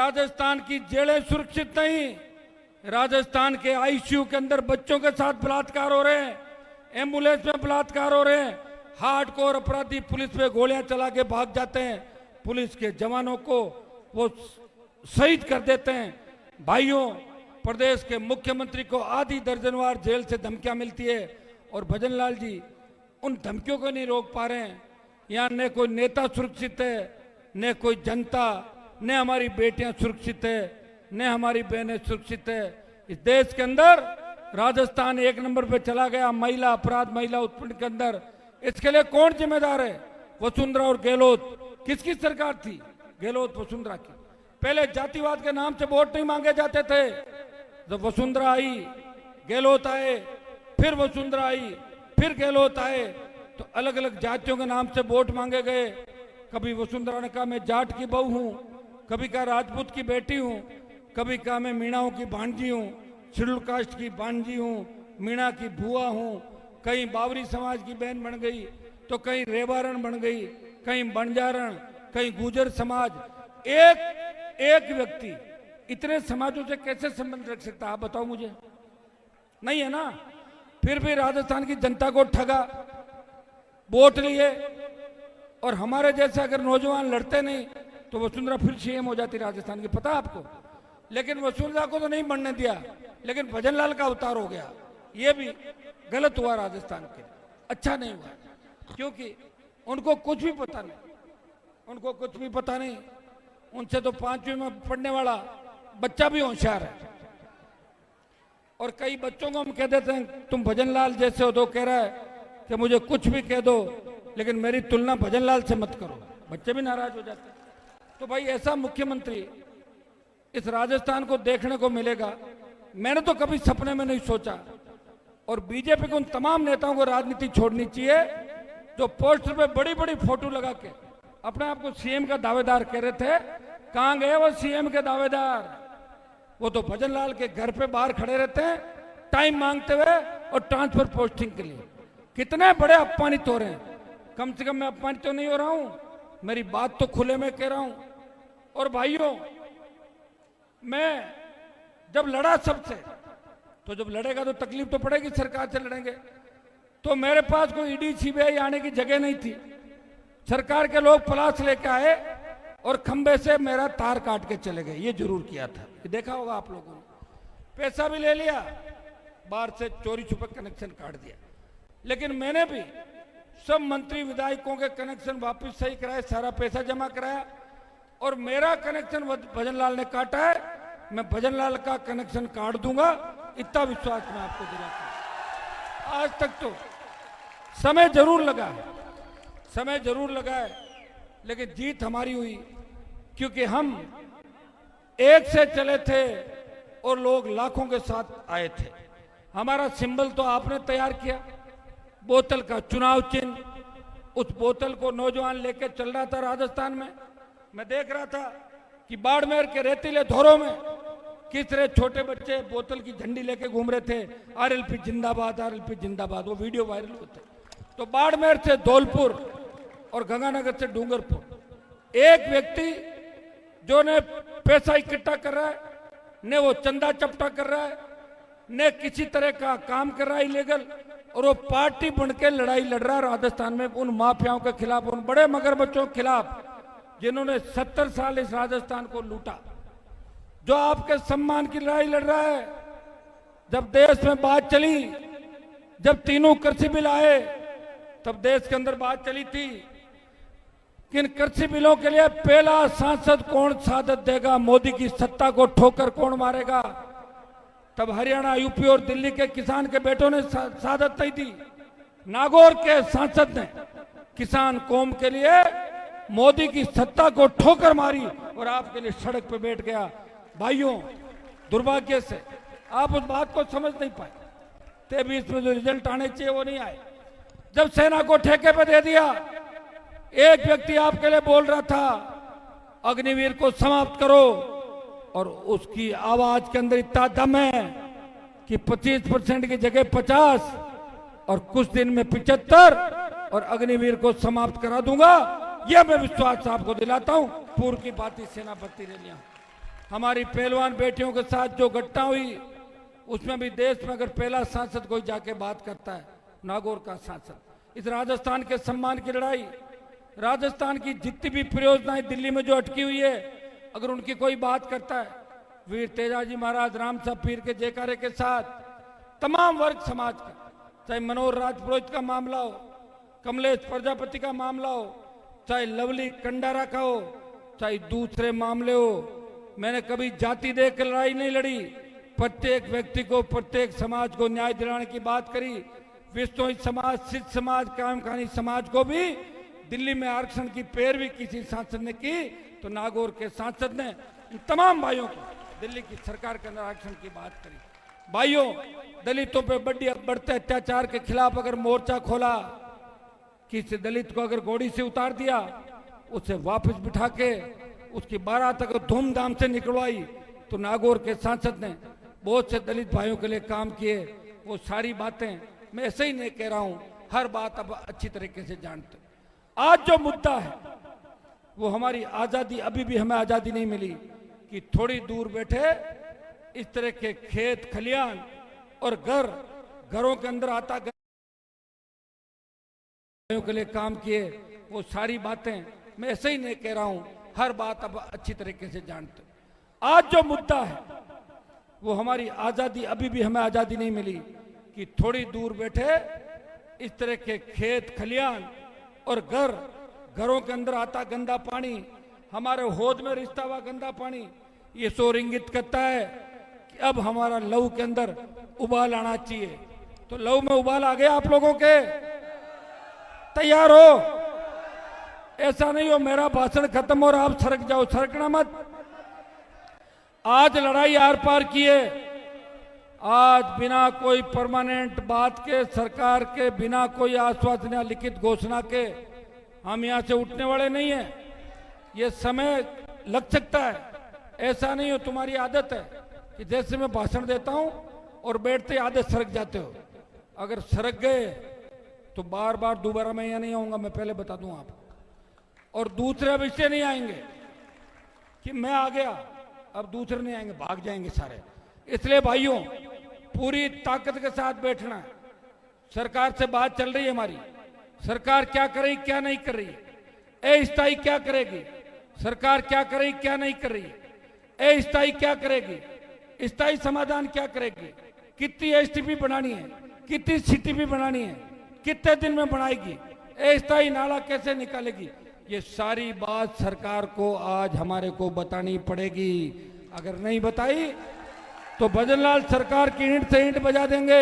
राजस्थान की जेलें सुरक्षित नहीं, राजस्थान के आईसीयू के अंदर बच्चों के साथ बलात्कार हो रहे हैं, एम्बुलेंस में बलात्कार हो रहे हैं, हार्डकोर अपराधी पुलिस पे गोलियां चला के भाग जाते हैं, पुलिस के जवानों को वो शहीद कर देते हैं। भाइयों, प्रदेश के मुख्यमंत्री को आधी दर्जनवार जेल से धमकियां मिलती है और भजनलाल जी उन धमकियों को नहीं रोक पा रहे हैं। यहाँ न कोई नेता सुरक्षित है, न कोई जनता, न हमारी बेटियां सुरक्षित है, न हमारी बहनें सुरक्षित है। इस देश के अंदर राजस्थान 1 नंबर पे चला गया महिला अपराध, महिला उत्पीड़न के अंदर। इसके लिए कौन जिम्मेदार है? वसुंधरा और गहलोत। किसकी सरकार थी? गहलोत वसुंधरा की। पहले जातिवाद के नाम से वोट नहीं मांगे जाते थे। जब वसुंधरा आई, गहलोत आए, फिर वसुंधरा आई, फिर गहलोत आए, तो अलग अलग जातियों के नाम से वोट मांगे गए। कभी वसुंधरा ने कहा मैं जाट की बहू हूं, कभी कहा राजपूत की बेटी हूं, कभी कहा मैं मीणाओं की भांजी हूं, शेड्यूल कास्ट की भांजी हूं, मीणा की बुआ हूं। कहीं बावरी समाज की बहन बन गई, तो कहीं रेवारण बन गई, कहीं बंजारण, कहीं गुजर समाज। एक व्यक्ति इतने समाजों से कैसे संबंध रख सकता है? आप बताओ मुझे। नहीं है ना? फिर भी राजस्थान की जनता को ठगा, वोट लिए, और हमारे जैसे अगर नौजवान लड़ते नहीं तो वसुंधरा फिर सीएम हो जाती राजस्थान की। पता आपको? लेकिन वसुंधरा को तो नहीं बनने दिया, लेकिन भजनलाल का अवतार हो गया। ये भी गलत हुआ राजस्थान के, अच्छा नहीं हुआ, क्योंकि उनको कुछ भी पता नहीं, उनको कुछ भी पता नहीं। उनसे तो 5वीं में पढ़ने वाला बच्चा भी होशियार है। और कई बच्चों को हम कह देते हैं तुम भजनलाल जैसे हो, तो कह रहा है कि मुझे कुछ भी कह दो लेकिन मेरी तुलना भजनलाल से मत करो। बच्चे भी नाराज हो जाते हैं। तो भाई, ऐसा मुख्यमंत्री इस राजस्थान को देखने को मिलेगा, मैंने तो कभी सपने में नहीं सोचा। और बीजेपी को उन तमाम नेताओं को राजनीति छोड़नी चाहिए जो पोस्टर पे बड़ी बड़ी फोटो लगा के अपने आप को सीएम का दावेदार कह रहे थे। कहां गए वो सीएम के दावेदार? वो तो भजनलाल के घर पे बाहर खड़े रहते हैं टाइम मांगते हुए और ट्रांसफर पोस्टिंग के लिए। कितने बड़े अपमानित हो रहे हैं। कम से कम मैं अपमानित तो नहीं हो रहा हूं, मेरी बात तो खुले में कह रहा हूं। और भाइयों, मैं जब लड़ा सबसे, तो जब लड़ेगा तो तकलीफ तो पड़ेगी, सरकार से लड़ेंगे। तो मेरे पास कोई ईडी सीबीआई आने की जगह नहीं थी। सरकार के लोग पलाश लेके आए और खंबे से मेरा तार काट के चले गए। ये जरूर किया था, ये देखा होगा आप लोगों ने। पैसा भी ले लिया, बाहर से चोरी छुपे कनेक्शन काट दिया। लेकिन मैंने भी सब मंत्री विधायकों के कनेक्शन वापस सही कराए, सारा पैसा जमा कराया, और मेरा कनेक्शन भजनलाल ने काटा है। मैं भजनलाल का कनेक्शन काट दूंगा, इतना विश्वास मैं आपको दिलाता हूं। आज तक तो समय जरूर लगा है, समय जरूर लगा है, लेकिन जीत हमारी हुई, क्योंकि हम एक से चले थे और लोग लाखों के साथ आए थे। हमारा सिंबल तो आपने तैयार किया, बोतल का चुनाव चिन्ह। उस बोतल को नौजवान लेके चल रहा था राजस्थान में। मैं देख रहा था कि बाड़मेर के रेतीले धोरों में किस तरह छोटे बच्चे बोतल की झंडी लेके घूम रहे थे, आरएलपी जिंदाबाद, आरएलपी जिंदाबाद। वो वीडियो वायरल होते। तो बाड़मेर से धौलपुर और गंगानगर से डूंगरपुर एक व्यक्ति जो ने पैसा इकट्ठा कर रहा है, ने वो चंदा चपटा कर रहा है, ने किसी तरह का काम कर रहा है इलीगल, और वो पार्टी बन के लड़ाई लड़ रहा है राजस्थान में उन माफियाओं के खिलाफ, उन बड़े मगरमच्छों के खिलाफ जिन्होंने 70 साल इस राजस्थान को लूटा। जो आपके सम्मान की लड़ाई लड़ रहा है। जब देश में बात चली, जब तीनों कृषि बिल आए, तब देश के अंदर बात चली थी कि इन कृषि बिलों के लिए पहला सांसद कौन शहादत देगा, मोदी की सत्ता को ठोकर कौन मारेगा। तब हरियाणा, यूपी और दिल्ली के किसान के बेटों ने शहादत नहीं दी। नागौर के सांसद ने किसान कौम के लिए मोदी की सत्ता को ठोकर मारी और आपके लिए सड़क पे बैठ गया। भाइयों, दुर्भाग्य से आप उस बात को समझ नहीं पाए। 23 में जो रिजल्ट आने चाहिए वो नहीं आए। जब सेना को ठेके पे दे दिया, एक व्यक्ति आपके लिए बोल रहा था अग्निवीर को समाप्त करो, और उसकी आवाज के अंदर इतना दम है कि 25% की जगह 50 और कुछ दिन में 75 और अग्निवीर को समाप्त करा दूंगा। यह मैं विश्वास आपको दिलाता हूं। पूर्व की बात सेना भर्ती रैलियां हमारी पहलवान बेटियों के साथ जो घटना हुई, उसमें भी देश में अगर पहला सांसद कोई जाके बात करता है, नागौर का सांसद, इस राजस्थान के सम्मान की लड़ाई, राजस्थान की जितनी भी परियोजनाएं दिल्ली में जो अटकी हुई है, अगर उनकी कोई बात करता है, वीर तेजाजी महाराज राम साहब पीर के जयकारे के साथ तमाम वर्ग समाज का, चाहे मनोहर राजपुरोहित का मामला हो, कमलेश प्रजापति का मामला हो, चाहे लवली कंडारा का हो, चाहे दूसरे मामले हो, मैंने कभी जाति देख कर लड़ाई नहीं लड़ी। प्रत्येक व्यक्ति को, प्रत्येक समाज को न्याय दिलाने की बात करी। विश्नोई समाज, सिख समाज, कायमखानी समाज को भी दिल्ली में आरक्षण की पैरवी किसी सांसद ने की तो नागौर के सांसद ने इन तमाम भाइयों को दिल्ली की सरकार के अंदर आरक्षण की बात करी। भाइयों, दलितों पे बढ़ते अत्याचार के खिलाफ अगर मोर्चा खोला, किसी दलित को अगर घोड़ी से उतार दिया, उसे वापस बिठा के उसकी बारात अगर धूमधाम से निकलवाई, तो नागौर के सांसद ने बहुत से दलित भाइयों के लिए काम किए। वो सारी बातें मैं ऐसे ही नहीं कह रहा हूं, हर बात अब अच्छी तरीके से जानते। आज जो मुद्दा है वो हमारी आजादी, अभी भी हमें आजादी नहीं मिली कि थोड़ी दूर बैठे इस तरह के खेत खलियान और घरों के अंदर आता के लिए काम किए। वो सारी बातें मैं ऐसे ही नहीं कह रहा हूं, हर बात अब अच्छी तरीके से जानते। आज जो मुद्दा है वो हमारी आजादी, अभी भी हमें आजादी नहीं मिली कि थोड़ी दूर बैठे इस तरह के खेत खलियान और घरों के अंदर आता गंदा पानी, हमारे होद में रिश्ता हुआ गंदा पानी, ये शोर इंगित करता है कि अब हमारा लहू के अंदर उबाल आना चाहिए। तो लहू में उबाल आ गया आप लोगों के? तैयार हो? ऐसा नहीं हो मेरा भाषण खत्म और आप सरक जाओ, सरकना मत। आज लड़ाई आर पार की है। आज बिना कोई परमानेंट बात के, सरकार के बिना कोई आश्वासन या लिखित घोषणा के हम यहां से उठने वाले नहीं है। ये समय लग सकता है, ऐसा नहीं हो, तुम्हारी आदत है कि जैसे मैं भाषण देता हूं और बैठते आधे सरक जाते हो। अगर सरक गए तो बार बार दोबारा मैं यहां नहीं आऊंगा, मैं पहले बता दूं आपको। और दूसरे विषय नहीं आएंगे कि मैं आ गया, अब दूसरे नहीं आएंगे, भाग जाएंगे सारे। इसलिए भाइयों, पूरी ताकत के साथ बैठना है। सरकार से बात चल रही है हमारी, सरकार क्या करेगी क्या नहीं कर रही है, अस्थायी क्या करेगी, सरकार क्या करेगी क्या नहीं कर रही है, अस्थायी क्या करेगी, स्थायी समाधान क्या करेगी, कितनी एसटीपी बनानी है, कितनी सीटीपी बनानी है, कितने दिन में बनाएगी, अस्थायी नाला कैसे निकालेगी, ये सारी बात सरकार को आज हमारे को बतानी पड़ेगी। अगर नहीं बताई तो भजनलाल सरकार की ईंट से ईंट बजा देंगे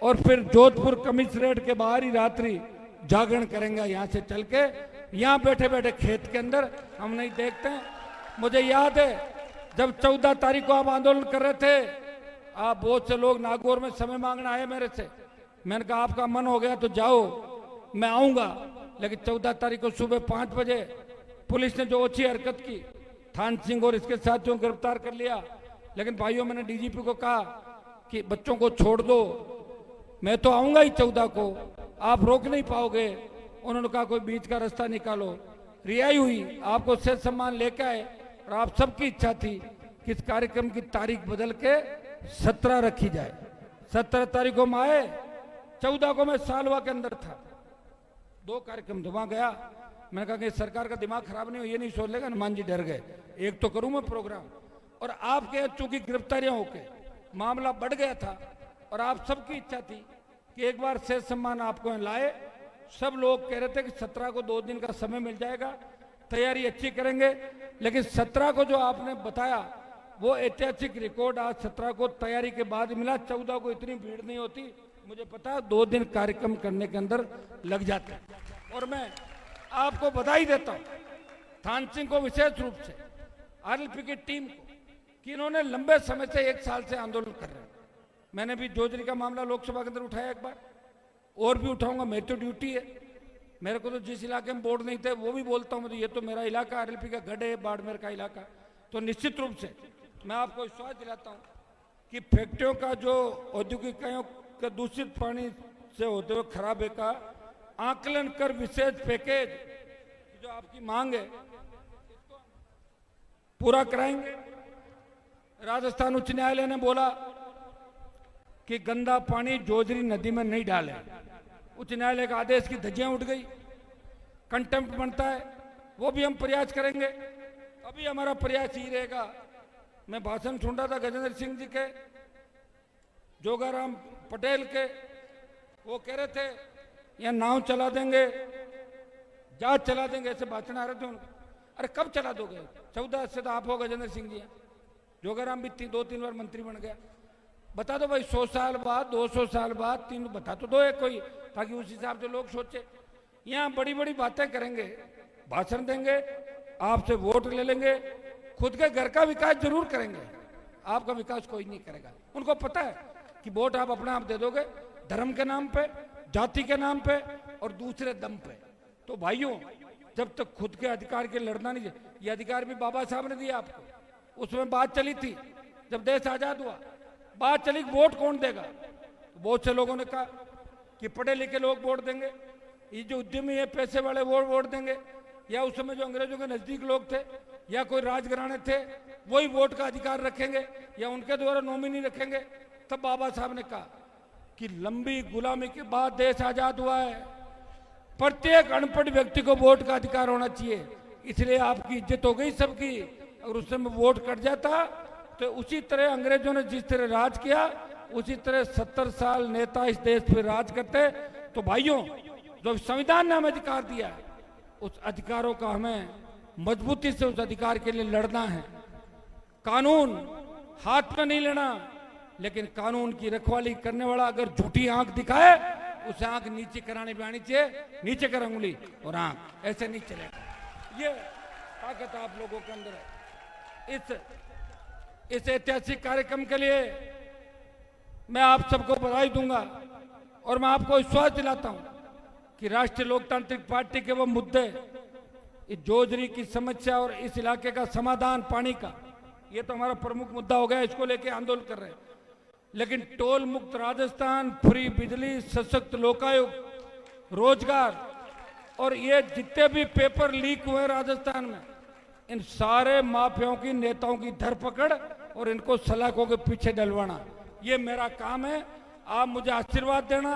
और फिर जोधपुर कमिश्नरेट के बाहर ही रात्रि जागरण करेंगे। यहाँ से चल के यहाँ बैठे बैठे खेत के अंदर हम नहीं देखते हैं। मुझे याद है जब 14 तारीख को आप आंदोलन कर रहे थे, आप बहुत से लोग नागौर में समय मांगने आए मेरे से। मैंने कहा आपका मन हो गया तो जाओ, मैं आऊंगा। लेकिन 14 तारीख को सुबह 5 बजे पुलिस ने जो ओछी हरकत की, थान सिंह और इसके साथियों को गिरफ्तार कर लिया। लेकिन भाइयों, मैंने डीजीपी को कहा कि बच्चों को छोड़ दो, मैं तो आऊंगा ही 14 को, आप रोक नहीं पाओगे। उन्होंने कहा कोई बीच का रास्ता निकालो। रिहाई हुई, आपको सेठ सम्मान लेके आए और आप सबकी इच्छा थी कि इस कार्यक्रम की तारीख बदल के 17 रखी जाए। 17 तारीख को हम आए, 14 को मैं सालवा के अंदर था। 2 कार्यक्रम थे, वहां गया। मैंने कहा कि सरकार का दिमाग खराब नहीं हो, ये नहीं सोच लेगा हनुमान जी डर गए, एक तो करूं मैं प्रोग्राम। और आपके चूंकि गिरफ्तारियां होके मामला बढ़ गया था और आप सबकी इच्छा थी कि एक बार सेठ सम्मान आपको लाए। सब लोग कह रहे थे कि 17 को 2 दिन का समय मिल जाएगा, तैयारी अच्छी करेंगे। लेकिन 17 को जो आपने बताया वो ऐतिहासिक रिकॉर्ड आज 17 को तैयारी के बाद मिला। 14 को इतनी भीड़ नहीं होती, मुझे पता है 2 दिन कार्यक्रम करने के अंदर लग जाते हैं। और मैं आपको बधाई देता हूं थान सिंह को विशेष रूप से, आरएलपी की टीम को, कि इन्होंने लंबे समय से 1 साल से आंदोलन कर रहे हैं। मैंने भी जोजरी का मामला लोकसभा के अंदर उठाया एक बार, और भी उठाऊंगा, मेरी तो ड्यूटी है। मेरे को तो जिस इलाके में बोर्ड नहीं थे वो भी बोलता हूं, मुझे ये तो मेरा इलाका आरएलपी का गढ़ है, बाड़मेर का इलाका। तो निश्चित रूप से मैं आपको विश्वास दिलाता हूं कि फैक्ट्रियों का जो औद्योगिक इकाइयों का दूषित पानी से होते हुए खराबे का आकलन कर विशेष पैकेज जो आपकी मांग है इसको पूरा कराएंगे। राजस्थान उच्च न्यायालय ने बोला कि गंदा पानी जोजरी नदी में नहीं डाले। उच्च न्यायालय का आदेश की धज्जियां उठ गई, कंटेम्प्ट बनता है। वो भी हम प्रयास करेंगे। अभी हमारा प्रयास ही रहेगा। मैं भाषण सुन रहा था गजेंद्र सिंह जी के, जोगाराम पटेल के, वो कह रहे थे यहाँ नाव चला देंगे, जहाज चला देंगे, ऐसे भाषण आ रहे थे उनको। अरे कब चला दोगे? 14 से तो आप हो गजेंद्र सिंह जी, जोगाराम भी 2-3 बार मंत्री बन गया। बता दो भाई 100 साल बाद, 200 साल बाद, 3 बता तो दो एक कोई, ताकि उस हिसाब से लोग सोचे। यहाँ बड़ी बड़ी बातें करेंगे, भाषण देंगे, आपसे वोट ले लेंगे, खुद के घर का विकास जरूर करेंगे, आपका विकास कोई नहीं करेगा। उनको पता है कि वोट आप अपना आप दे दोगे धर्म के नाम पे, जाति के नाम पे और दूसरे दम पे। तो भाइयों, जब तक खुद के अधिकार के लड़ना नहीं, ये अधिकार भी बाबा साहब ने दिया आपको। उसमें बात चली थी जब देश आजाद हुआ, बात चली वोट कौन देगा। तो बहुत से लोगों ने कहा कि पढ़े लिखे लोग वोट देंगे, ये जो उद्यमी है पैसे वाले वो वोट देंगे, या उस समय जो अंग्रेजों के नजदीक लोग थे या कोई राजघराने थे वही वोट का अधिकार रखेंगे, या उनके द्वारा नॉमिनी रखेंगे। तब बाबा साहब ने कहा कि लंबी गुलामी के बाद देश आजाद हुआ है, प्रत्येक अनपढ़ व्यक्ति को वोट का अधिकार होना चाहिए। इसलिए आपकी इज्जत हो गई सबकी। अगर उस समय वोट कट जाता तो उसी तरह अंग्रेजों ने जिस तरह राज किया, उसी तरह 70 साल नेता इस देश पे राज करते। तो भाइयों, जो संविधान ने हमें अधिकार दिया है, उस अधिकारों का हमें मजबूती से उस अधिकार के लिए लड़ना है। कानून हाथ में नहीं लेना, लेकिन कानून की रखवाली करने वाला अगर झूठी आंख दिखाए, उसे आंख नीचे कराने भी आनी चाहिए, नीचे कर उंगली और आंख, ऐसे नहीं चलेगा। ये ताकत आप लोगों के अंदर है। इस ऐतिहासिक कार्यक्रम के लिए मैं आप सबको बधाई दूंगा और मैं आपको विश्वास दिलाता हूं कि राष्ट्रीय लोकतांत्रिक पार्टी के वो मुद्दे, इस जोजरी की समस्या और इस इलाके का समाधान पानी का, ये तो हमारा प्रमुख मुद्दा हो गया, इसको लेके आंदोलन कर रहे हैं। लेकिन टोल मुक्त राजस्थान, फ्री बिजली, सशक्त लोकायुक्त, रोजगार और ये जितने भी पेपर लीक हुए राजस्थान में, इन सारे माफियाओं की, नेताओं की धरपकड़ और इनको सलाखों के पीछे डलवाना, ये मेरा काम है। आप मुझे आशीर्वाद देना,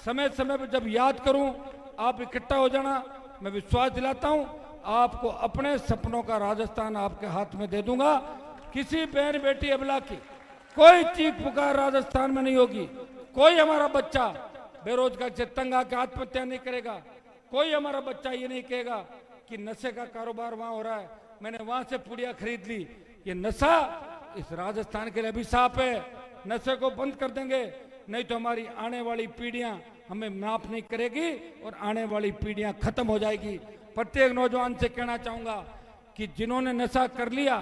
समय समय पर जब याद करूं आप इकट्ठा हो जाना। मैं विश्वास दिलाता हूं आपको अपने सपनों का राजस्थान आपके हाथ में दे दूंगा। किसी बहन बेटी अबला की कोई चीख पुकार राजस्थान में नहीं होगी। कोई हमारा बच्चा बेरोजगार से तंग आकर आत्महत्या नहीं करेगा। कोई हमारा बच्चा ये नहीं कहेगा कि नशे का कारोबार वहां हो रहा है, मैंने वहां से पुड़िया खरीद ली। ये नशा इस राजस्थान के लिए अभिशाप है। नशे को बंद कर देंगे, नहीं तो हमारी आने वाली पीढ़ियां हमें माफ नहीं करेगी और आने वाली पीढ़ियां खत्म हो जाएगी। प्रत्येक नौजवान से कहना चाहूंगा कि जिन्होंने नशा कर लिया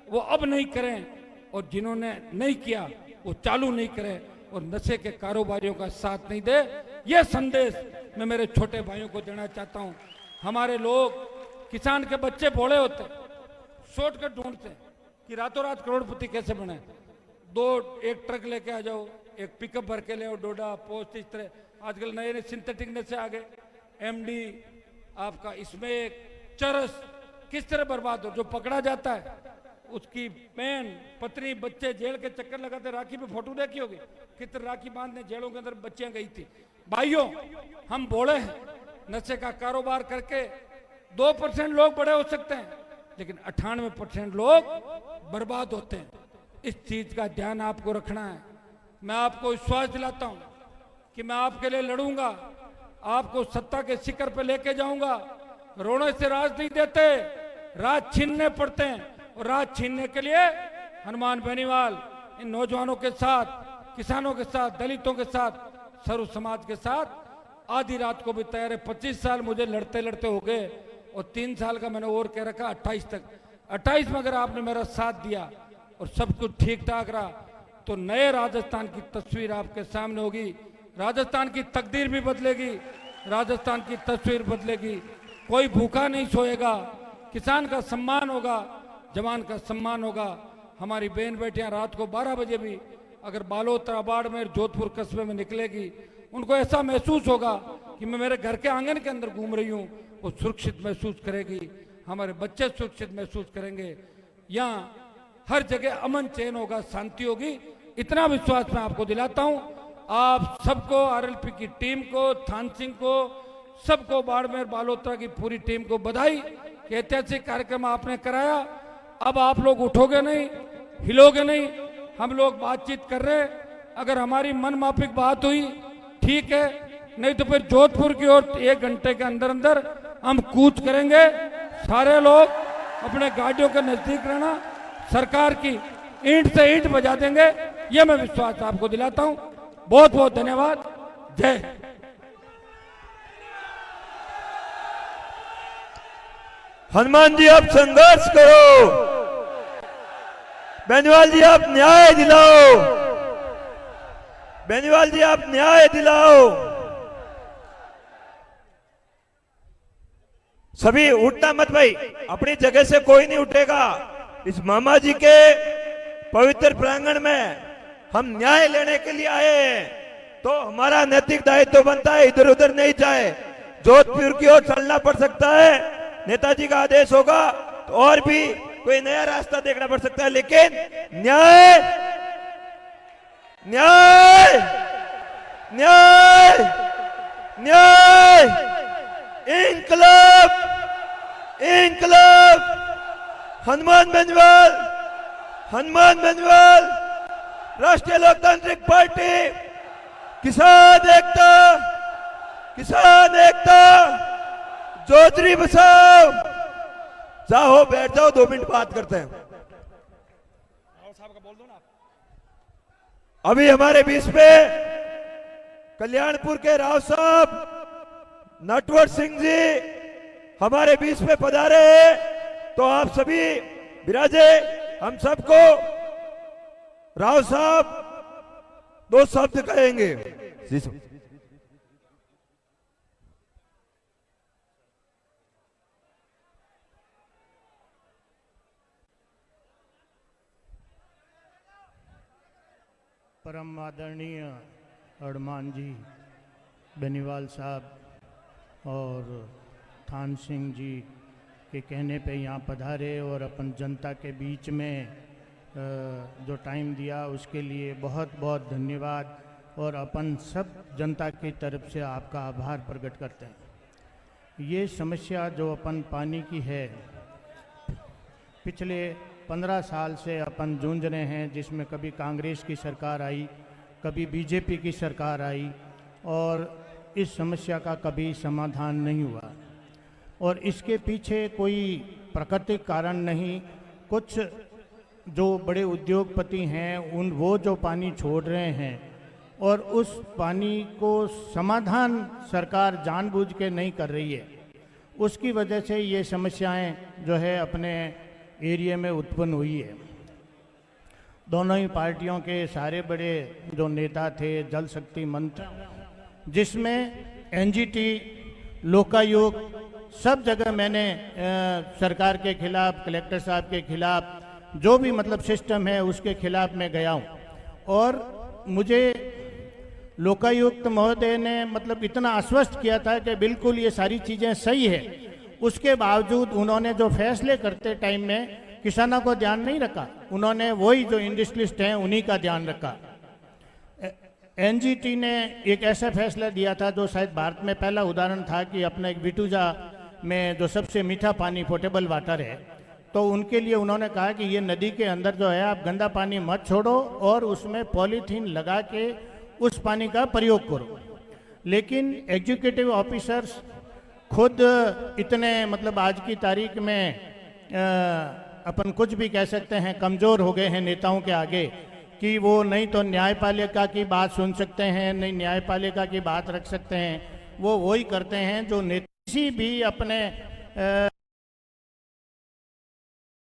वो अब नहीं करें, और जिन्होंने नहीं किया वो चालू नहीं करें, और नशे के कारोबारियों का साथ नहीं दे। ये संदेश मैं मेरे छोटे भाइयों को देना चाहता हूं। हमारे लोग, किसान के बच्चे भोले होते, शॉर्टकट ढूंढते कि रातों रात करोड़पति कैसे बने। एक ट्रक लेके आ जाओ, एक पिकअप भर के ले आओ, डोडा पोस्ट, इस तरह आजकल नए नए सिंथेटिक नशे आ गए। एमडी आपका, इसमें एक चरस किस तरह बर्बाद हो, जो पकड़ा जाता है उसकी बहन, पत्नी, बच्चे जेल के चक्कर लगाते। राखी पे फोटो देखी होगी, कितने राखी बांधने जेलों के अंदर बच्चियां गई थी। भाइयों, हम बोले हैं नशे का कारोबार करके 2% लोग बड़े हो सकते हैं, लेकिन 98% लोग बर्बाद होते हैं। इस चीज का ध्यान आपको रखना है। मैं आपको विश्वास दिलाता हूं कि मैं आपके लिए लड़ूंगा, आपको सत्ता के शिखर पे लेके जाऊंगा। रोने से राज नहीं देते, राज छीनने पड़ते हैं, और राज छीनने के लिए हनुमान बेनीवाल इन नौजवानों के साथ, किसानों के साथ, दलितों के साथ, सर्व समाज के साथ आधी रात को भी तैयार है। 25 साल मुझे लड़ते लड़ते हो गए और 3 साल का मैंने और कह रखा 28 तक। 28 में अगर आपने मेरा साथ दिया और सब कुछ ठीक ठाक रहा तो नए राजस्थान की तस्वीर आपके सामने होगी। राजस्थान की तकदीर भी बदलेगी, राजस्थान की तस्वीर बदलेगी। कोई भूखा नहीं सोएगा, किसान का सम्मान होगा, जवान का सम्मान होगा। हमारी बहन बेटियां रात को 12 बजे भी अगर बालोद, बाड़मेर, जोधपुर कस्बे में निकलेगी, उनको ऐसा महसूस होगा कि मैं मेरे घर के आंगन के अंदर घूम रही हूँ। वो सुरक्षित महसूस करेगी, हमारे बच्चे सुरक्षित महसूस करेंगे। यहाँ हर जगह अमन चैन होगा, शांति होगी। इतना विश्वास मैं आपको दिलाता हूं। आप सबको, आरएलपी की टीम को, थान सिंह को, सबको, बाड़मेर बालोतरा की पूरी टीम को बधाई कि ऐतिहासिक कार्यक्रम आपने कराया। अब आप लोग उठोगे नहीं, हिलोगे नहीं, हम लोग बातचीत कर रहे। अगर हमारी मन माफिक बात हुई ठीक है, नहीं तो फिर जोधपुर की ओर 1 घंटे के अंदर अंदर हम कूच करेंगे। सारे लोग अपने गाड़ियों के नजदीक रहना, सरकार की ईंट से ईंट बजा देंगे, ये मैं विश्वास आपको दिलाता हूं। बहुत बहुत धन्यवाद। जय। हनुमान जी आप संघर्ष करो, बेनीवाल जी आप न्याय दिलाओ, बेनीवाल जी आप न्याय दिलाओ। सभी उठना मत भाई, अपनी जगह से कोई नहीं उठेगा। इस मामा जी के पवित्र प्रांगण में हम न्याय लेने के लिए आए हैं, तो हमारा नैतिक दायित्व बनता है इधर उधर नहीं जाए। जोधपुर की ओर चलना पड़ सकता है, नेताजी का आदेश होगा तो और भी कोई नया रास्ता देखना पड़ सकता है, लेकिन न्याय न्याय न्याय न्याय, इंकलाब इंकलाब, हनुमान बेनीवाल, हनुमान बेनीवाल, राष्ट्रीय लोकतांत्रिक पार्टी, किसान एकता, किसान एकता, जोधरी बचाओ। जाओ बैठ जाओ, 2 मिनट बात करते हैं। अभी हमारे बीच में कल्याणपुर के राव साहब नटवर सिंह जी हमारे बीच में पधारे हैं, तो आप सभी विराजे। हम सबको राव साहब 2 शब्द कहेंगे। परम आदरणीय हनुमान जी बेनीवाल साहब और थान सिंह जी के कहने पे यहाँ पधारे और अपन जनता के बीच में जो टाइम दिया उसके लिए बहुत बहुत धन्यवाद, और अपन सब जनता की तरफ से आपका आभार प्रकट करते हैं। ये समस्या जो अपन पानी की है, पिछले 15 साल से अपन जूझ रहे हैं, जिसमें कभी कांग्रेस की सरकार आई, कभी बीजेपी की सरकार आई, और इस समस्या का कभी समाधान नहीं हुआ। और इसके पीछे कोई प्राकृतिक कारण नहीं, कुछ जो बड़े उद्योगपति हैं वो जो पानी छोड़ रहे हैं, और उस पानी को समाधान सरकार जानबूझ के नहीं कर रही है, उसकी वजह से ये समस्याएं जो है अपने एरिया में उत्पन्न हुई है। दोनों ही पार्टियों के सारे बड़े जो नेता थे, जल शक्ति मंत्री, जिसमें एनजीटी, लोकायुक्त, सब जगह मैंने सरकार के खिलाफ, कलेक्टर साहब के खिलाफ, जो भी मतलब सिस्टम है उसके खिलाफ मैं गया हूँ। और मुझे लोकायुक्त महोदय ने मतलब इतना आश्वस्त किया था कि बिल्कुल ये सारी चीज़ें सही है, उसके बावजूद उन्होंने जो फैसले करते टाइम में किसानों को ध्यान नहीं रखा, उन्होंने वही जो इंडस्ट्रियलिस्ट हैं उन्हीं का ध्यान रखा। एनजीटी ने एक ऐसा फैसला दिया था जो शायद भारत में पहला उदाहरण था कि अपना एक बिटूजा में जो सबसे मीठा पानी पोर्टेबल वाटर है, तो उनके लिए उन्होंने कहा कि ये नदी के अंदर जो है आप गंदा पानी मत छोड़ो और उसमें पॉलीथीन लगा के उस पानी का प्रयोग करो। लेकिन एग्जीक्यूटिव ऑफिसर्स खुद इतने मतलब आज की तारीख में अपन कुछ भी कह सकते हैं कमज़ोर हो गए हैं नेताओं के आगे, कि वो नहीं तो न्यायपालिका की बात सुन सकते हैं, नहीं न्यायपालिका की बात रख सकते हैं, वो वही करते हैं जो किसी भी अपने